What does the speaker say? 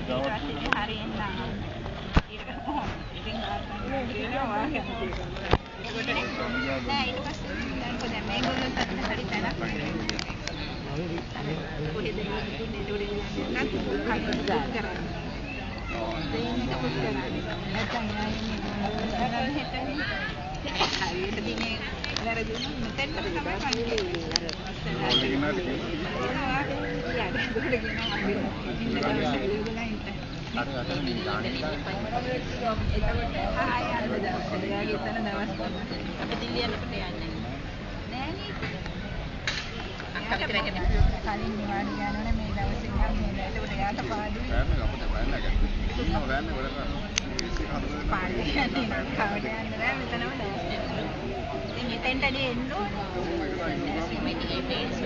ඊට පස්සේ හරි එන්න ඒක ඉතින් ආවා නෑ ඊට පස්සේ දැන් මේගොල්ලෝ සතුට හරි තැනක් කොහෙද ඉන්නේ උඩින් නැත්නම් කලින් කරන්නේ දෙයින් එක පුත් කරන්නේ නැත්නම් යාන්නේ හරියට දිනේ වැරදුනොත් මෙතෙන් තමයි කලින් නිවාඩු යනවනේ මේ දවසේ නම් මේ ඒකට යාට පාඩුයි පාඩුයි යන්නේ කවද යන්නේ මෙතනම ඉතින් මෙතෙන්ටදී එන්න ඕනේ මේ පේස්